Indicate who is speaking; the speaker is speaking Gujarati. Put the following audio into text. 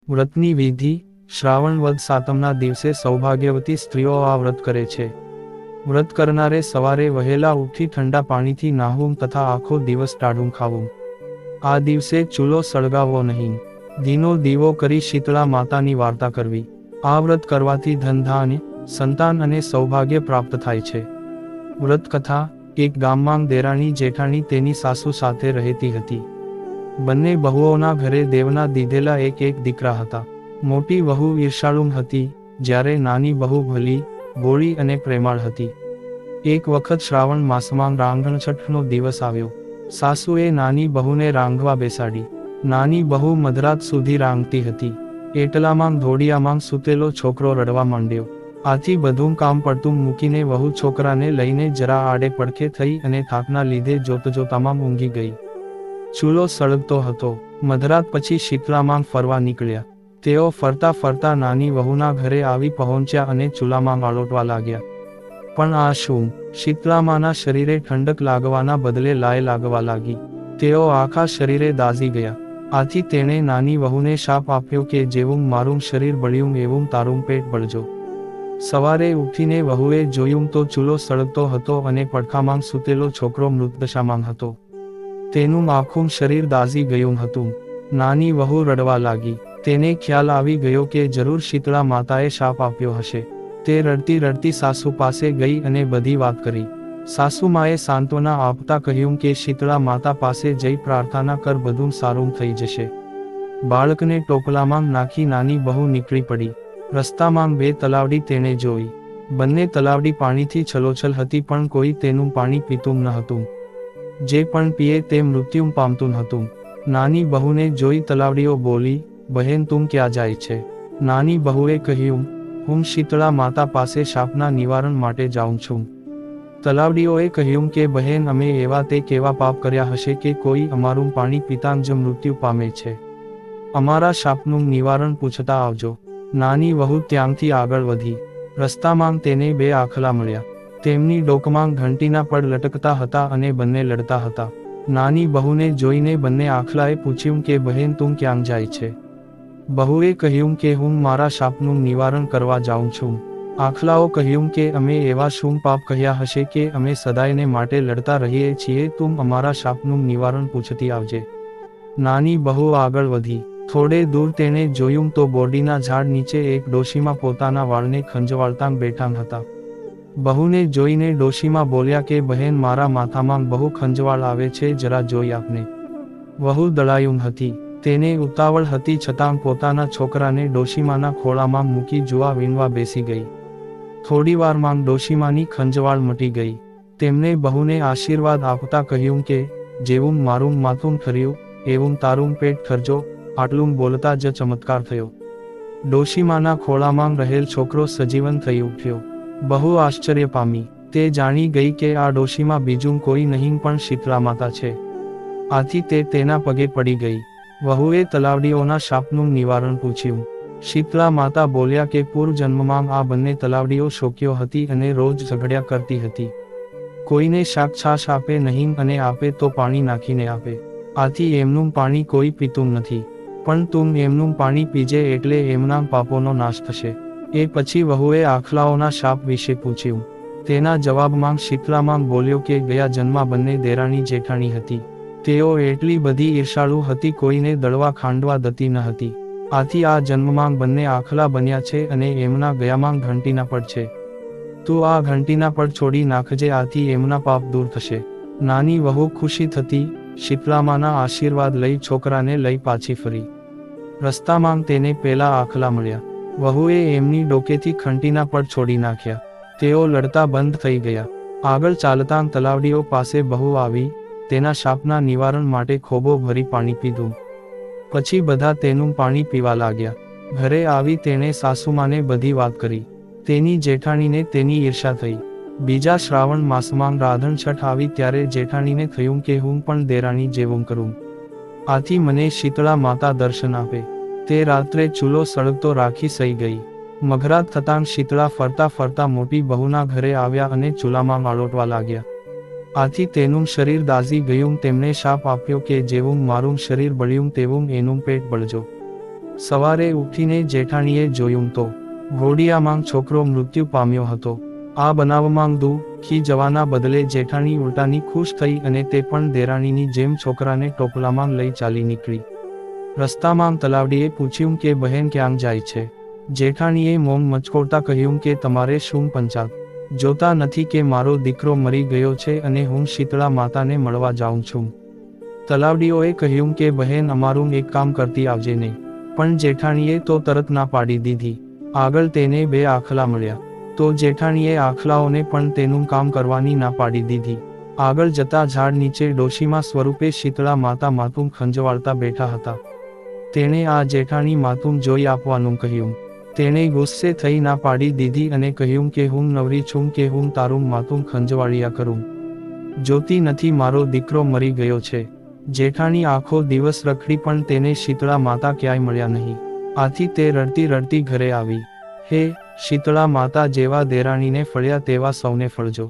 Speaker 1: વ્રતની વિધિ. શ્રાવણ વદ સાતમના દિવસે સૌભાગ્યવતી સ્ત્રીઓ આ વ્રત કરે છે. વ્રત કરનારે સવારે વહેલા ઉઠી ઠંડા પાણીથી નાહવું તથા આખો દિવસ ટાઢું ખાવું. આ દિવસે ચૂલો સળગાવવો નહીં. દીનો દીવો કરી શીતળા માતાની વાર્તા કરવી. આ વ્રત કરવાથી ધનધાન્ય, સંતાન અને સૌભાગ્ય પ્રાપ્ત થાય છે. વ્રત કથા. એક ગામમાં દેરાણી જેઠાણી તેની સાસુ સાથે રહેતી હતી. બંને બહુઓના ઘરે દેવના દીધેલા એક દીકરા હતા. મોટી વહુ ઈર્ષાળુ હતી, જ્યારે નાની બહુ ભલી, ભોળી અને પ્રેમાળ હતી. એક વખત શ્રાવણ માસમાં રાંગણછઠનો દિવસ આવ્યો. સાસુએ નાની બહુને રાંગવા બેસાડી. નાની બહુ મધરાત સુધી રાંગતી હતી. એટલામાં ધોડિયામાં સૂતેલો છોકરો રડવા માંડ્યો. આથી બધું કામ પડતું મૂકીને વહુ છોકરાને લઈને જરા આડે પડખે થઈ અને થાકના લીધે જોતજોતામાં ઊંઘી ગઈ. ચૂલો સળગતો હતો. મધરાત પછી શીતળામાં ફરવા નીકળ્યા. તેઓ ફરતા ફરતા નાની વહુના ઘરે આવી પહોંચ્યા અને ચૂલામાં આળોટવા લાગ્યા. પણ આ શું? શીતળામાના શરીરે ઠંડક લાગવાના બદલે લાય લાગવા લાગી. તેઓ આખા શરીરે દાઝી ગયા. આથી તેણે નાની વહુને શાપ આપ્યો કે જેવું મારું શરીર બળ્યું એવું તારું પેટ બળજો. સવારે ઉઠીને વહુએ જોયું તો ચૂલો સળગતો હતો અને પડખામાં સૂતેલો છોકરો મૃતદશામાં હતો. તેનું આખું શરીર દાઝી ગયું હતું. નાની વહુ રડવા લાગી. તેને ખ્યાલ આવી ગયો કે જરૂર શીતળા માતાએ શાપ આપ્યો હશે. તે રડતી રડતી સાસુ પાસે ગઈ અને બધી વાત કરી. સાસુમાએ સાંત્વના આપતા કહ્યું કે શીતળા માતા પાસે જઈ પ્રાર્થના કર, બધું સારું થઈ જશે. બાળકને ટોપલામાં નાખી નાની બહુ નીકળી પડી. રસ્તામાં 2 તલાવડી તેણે જોઈ. બંને તલાવડી પાણીથી છલોછલ હતી, પણ કોઈ તેનું પાણી પીતું ન હતું. જે પણ પીએ તે મૃત્યુ પામતું હતું. નાની બહુને જોઈ તલાવડીઓ બોલી, બહેન તું ક્યાં જાય છે? નાની બહુએ કહ્યું, હું શીતળા માતા પાસે શાપના નિવારણ માટે જાઉં છું. તલાવડીઓએ કહ્યું કે બહેન, અમે એવા તે કેવા પાપ કર્યા હશે કે કોઈ અમારું પાણી પીતાં જ મૃત્યુ પામે છે? અમારા શાપનું નિવારણ પૂછતા આવજો. નાની વહુ ત્યાંથી આગળ વધી. રસ્તામાં તેને 2 આખલા મળ્યા. તેમની ડોકમાં ઘંટીના પડ લટકતા હતા અને બંને લડતા હતા. નાની બહુને જોઈને બંને આખલાએ પૂછ્યું કે બહેન તું ક્યાં જાય છે? બહુએ કહ્યું કે હું મારા શાપનું નિવારણ કરવા જાઉં છું. આખલાઓ કહ્યું કે અમે એવા શું પાપ કહ્યા હશે કે અમે સદાયને માટે લડતા રહીએ છીએ? તું અમારા શાપનું નિવારણ પૂછતી આવજે. નાની બહુ આગળ વધી. થોડે દૂર તેણે જોયું તો બોરડીના ઝાડ નીચે એક ડોશીમાં પોતાના વાળને ખંજવાળતાં બેઠા હતા. બહુને જોઈને ડોશીમાં બોલ્યા કે બહેન, મારા માથામાં બહુ ખંજવાળ આવે છે, જરા જોઈ આપને. વહુ દળાયું હતી. તેને ઉતાવળ હતી છતાં પોતાના છોકરાને ડોશીમાના ખોળામાં મૂકી જુવા વીણવા બેસી ગઈ. થોડીવારમાં ડોશીમાની ખંજવાળ મટી ગઈ. તેમણે બહુને આશીર્વાદ આપતા કહ્યું કે જેવું મારું માથું ઠર્યું એવું તારું પેટ ઠરજો. આટલું બોલતા જ ચમત્કાર થયો. ડોશીમાના ખોળામાં રહેલ છોકરો સજીવન થઈ ઉઠ્યો. બહુ આશ્ચર્ય પામી. તે જાણી ગઈ કે આ ડોશીમાં બીજું કોઈ નહીં પણ શીતળા માતા છે. આથી તે તેના પગે પડી ગઈ. વહુએ તલાવડીઓના શાપનું નિવારણ પૂછ્યું. શીતળા માતા બોલ્યા કે પૂર્વજન્મમાં આ બંને તલાવડીઓ શોક્યો હતી અને રોજ ઝઘડ્યા કરતી હતી. કોઈને શાક છાશ આપે નહીં અને આપે તો પાણી નાખીને આપે. આથી એમનું પાણી કોઈ પીતું નથી. પણ તું એમનું પાણી પીજે એટલે એમના પાપોનો નાશ થશે. એ પછી વહુએ આખલાઓના શાપ વિશે પૂછ્યું. તેના જવાબમાં શીતળામાં બોલ્યો કે ગયા જન્મમાં બંને દેરાણી જેઠાણી હતી. તેઓ એટલી બધી ઈર્ષાળુ હતી, કોઈને દળવા ખાંડવા દતી ન હતી. આથી આ જન્મમાં બંને આખલા બન્યા છે અને એમના ગયામાં ઘંટીના પડ છે. તું આ ઘંટીના પડ છોડી નાખજે, આથી એમના પાપ દૂર થશે. નાની વહુ ખુશી થતી. શીતળામાના આશીર્વાદ લઈ છોકરાને લઈ પાછી ફરી. રસ્તામાં તેને પેલા આખલા મળ્યા. વહુએ એમની ડોકેથી ઘંટીના પડ છોડી નાખ્યા. તેઓ લડતા બંધ થઈ ગયા. આગળ ચાલતાં તલાવડીઓ પાસે બહુ આવી. તેના શાપના નિવારણ માટે ખોબો ભરી પાણી પીધું. પછી બધા તેનું પાણી પીવા લાગ્યા. ઘરે આવી તેણે સાસુમાને બધી વાત કરી. તેની જેઠાણીને તેની ઈર્ષા થઈ. બીજા શ્રાવણ માસમાં રાંધણછઠ આવી ત્યારે જેઠાણીને થયું કે હું પણ દેરાણી જેવું કરું. આથી મને શીતળા માતા દર્શન આપે. તે રાત્રે ચૂલો સળગતો રાખી સઈ ગઈ. મઘરાત થતાં શીતળા ફરતા ફરતા મોટી બહુના ઘરે આવ્યા અને ચૂલામાં આળોટવા લાગ્યા. આથી તેનું શરીર દાઝી ગયું. તેમણે શાપ આપ્યો કે જેવું મારું શરીર બળ્યું તેવું એનું પેટ બળજો. સવારે ઉઠીને જેઠાણીએ જોયું તો ઘોડિયામાં છોકરો મૃત્યુ પામ્યો હતો. આ બનાવમાં દુઃખી જવાના બદલે જેઠાણી ઉલટાની ખુશ થઈ અને તે પણ દેરાણીની જેમ છોકરાને ટોપલામાં લઈ ચાલી નીકળી. રસ્તામાં તલાવડીએ પૂછ્યું કે બહેન ક્યાં જાય છે? જેઠાણીએ મોં મચકોડતા કહ્યું કે તમારે શું પંચાત જોતા નથી કે મારો દીકરો મરી ગયો છે અને હું શીતળા માતાને મળવા જાઉં છું. તલાવડીઓએ કહ્યું કે બહેન અમારું એક કામ કરતી આવજે ને. પણ જેઠાણીએ તો તરત ના પાડી દીધી. આગળ તેને 2 આખલા મળ્યા તો જેઠાણીએ આખલાઓને પણ તેનું કામ કરવાની ના પાડી દીધી. આગળ જતા ઝાડ નીચે ડોશીમાં સ્વરૂપે શીતળા માતા માથું ખંજવાળતા બેઠા હતા. તેણે આ જેઠાણી માથું જોઈ આપવાનું કહ્યું. તેણે ગુસ્સે થઈ ના પાડી દીધી અને કહ્યું કે હું નવરી છું કે હું તારું માથું ખંજવાળ્યા કરું? જોતી નથી મારો દીકરો મરી ગયો છે? જેઠાણી આખો દિવસ રખડી પણ તેને શીતળા માતા ક્યાંય મળ્યા નહીં. આથી તે રડતી રડતી ઘરે આવી. હે શીતળા માતા, જેવા દેરાણીને ફળ્યા તેવા સૌને ફળજો.